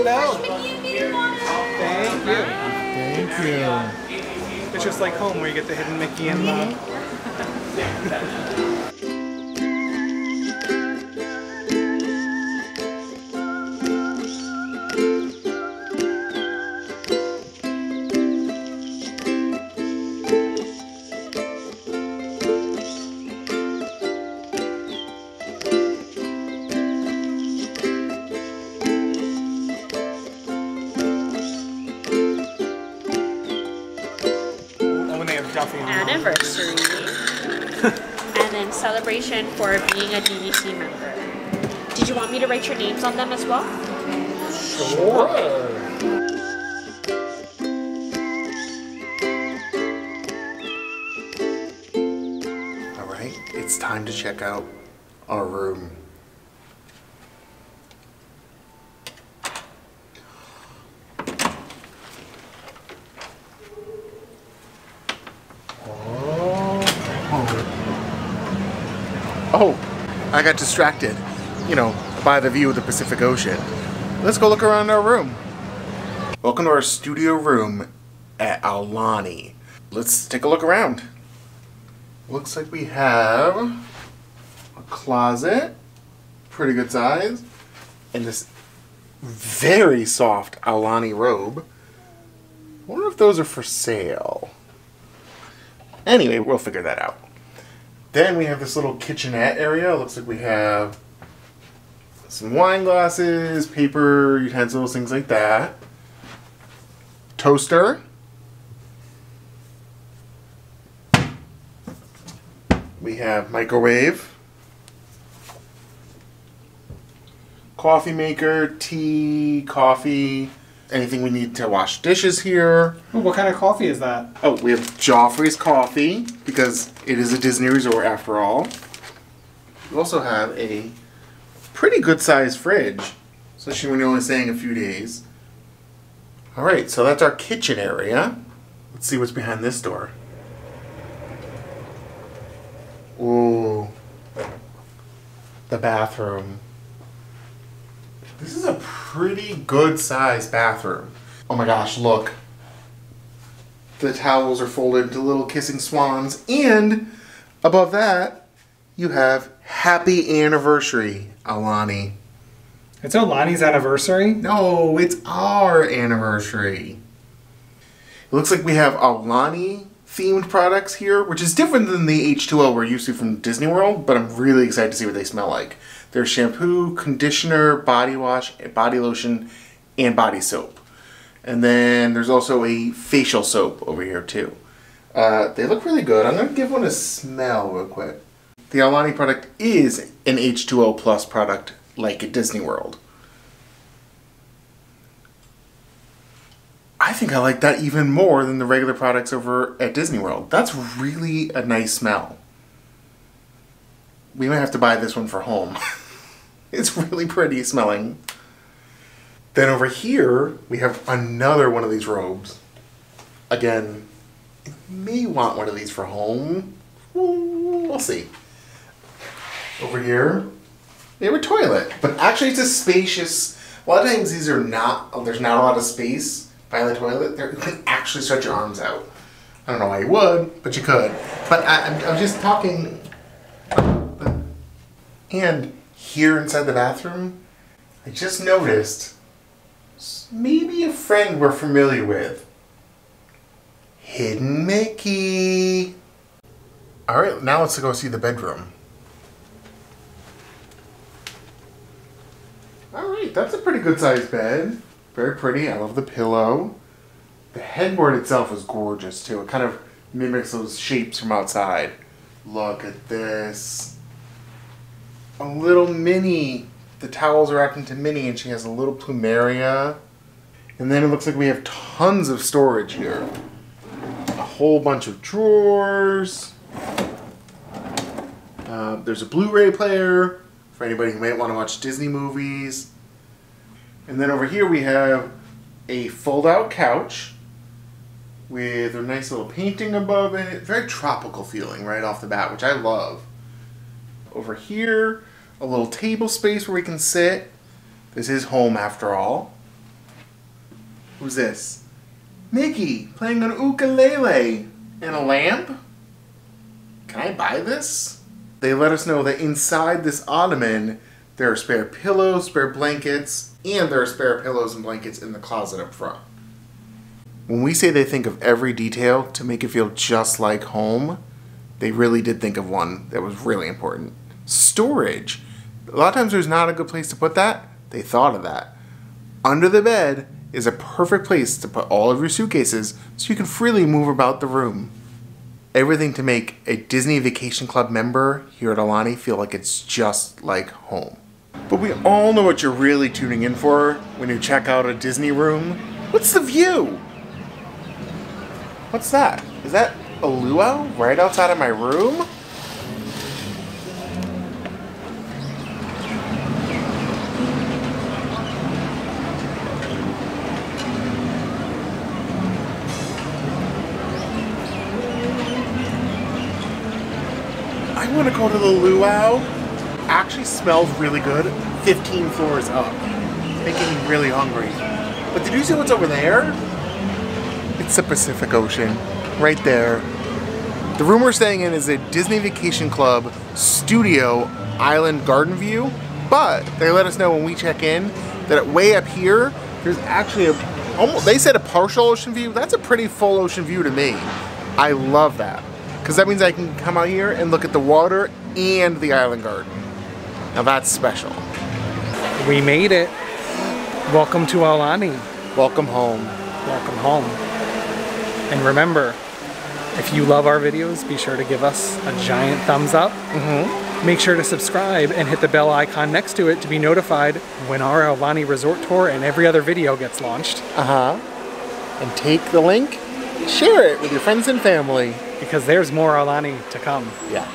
out. Thank you. Thank you. It's just like home where you get the hidden Mickey and anniversary, and then celebration for being a DVC member. Did you want me to write your names on them as well? Sure. All right, it's time to check out our room. Oh, I got distracted, you know, by the view of the Pacific Ocean. Let's go look around our room. Welcome to our studio room at Aulani. Let's take a look around. Looks like we have a closet, pretty good size, and this very soft Aulani robe. I wonder if those are for sale. Anyway, we'll figure that out. Then we have this little kitchenette area. Looks like we have some wine glasses, paper, utensils, things like that. Toaster. We have microwave. Coffee maker, tea, coffee, anything we need to wash dishes here. Ooh, what kind of coffee is that? Oh, we have Joffrey's coffee, because it is a Disney resort after all. We also have a pretty good sized fridge, especially when you're only staying a few days. Alright, so that's our kitchen area. Let's see what's behind this door. Ooh. The bathroom. This is a pretty good sized bathroom. Oh my gosh, look. The towels are folded into little kissing swans, and above that, you have Happy Anniversary, Aulani. It's Aulani's anniversary? No, it's our anniversary. It looks like we have Aulani themed products here, which is different than the H2O we're used to from Disney World, but I'm really excited to see what they smell like. There's shampoo, conditioner, body wash, body lotion, and body soap. And then there's also a facial soap over here too. They look really good. I'm going to give one a smell real quick. The Aulani product is an H2O plus product like at Disney World. I think I like that even more than the regular products over at Disney World. That's really a nice smell. We might have to buy this one for home. It's really pretty smelling. Then over here, we have another one of these robes. Again, I may want one of these for home. We'll see. Over here, we have a toilet. But actually it's a spacious, a lot of times these are not, there's not a lot of space by the toilet. You can actually stretch your arms out. I don't know why you would, but you could. But I'm just talking. And here inside the bathroom, I just noticed maybe a friend we're familiar with. Hidden Mickey. Alright, now let's go see the bedroom. Alright, that's a pretty good sized bed. Very pretty. I love the pillow. The headboard itself is gorgeous too. It kind of mimics those shapes from outside. Look at this. A little Minnie. The towels are acting to Minnie, and she has a little plumeria. And then it looks like we have tons of storage here. A whole bunch of drawers. There's a Blu-ray player for anybody who might want to watch Disney movies. And then over here we have a fold-out couch with a nice little painting above it. Very tropical feeling right off the bat, which I love. Over here, a little table space where we can sit. This is home after all. Who's this? Mickey, playing an ukulele. And a lamp? Can I buy this? They let us know that inside this ottoman, there are spare pillows, spare blankets, and there are spare pillows and blankets in the closet up front. When we say they think of every detail to make it feel just like home, they really did think of one that was really important. Storage. A lot of times there's not a good place to put that. They thought of that. Under the bed is a perfect place to put all of your suitcases so you can freely move about the room. Everything to make a Disney Vacation Club member here at Aulani feel like it's just like home. But we all know what you're really tuning in for when you check out a Disney room. What's the view? What's that? Is that a luau right outside of my room? I want to go to the luau. Actually smells really good. 15 floors up. Making me really hungry. But did you see what's over there? It's the Pacific Ocean. Right there. The room we're staying in is a Disney Vacation Club studio island garden view. But they let us know when we check in that way up here, there's actually they said a partial ocean view. That's a pretty full ocean view to me. I love that. Because that means I can come out here and look at the water and the island garden. Now that's special. We made it. Welcome to Aulani. Welcome home. Welcome home. And remember, if you love our videos, be sure to give us a giant thumbs up. Make sure to subscribe and hit the bell icon next to it to be notified when our Aulani resort tour and every other video gets launched. And take the link, share it with your friends and family. Because there's more Aulani to come. Yeah.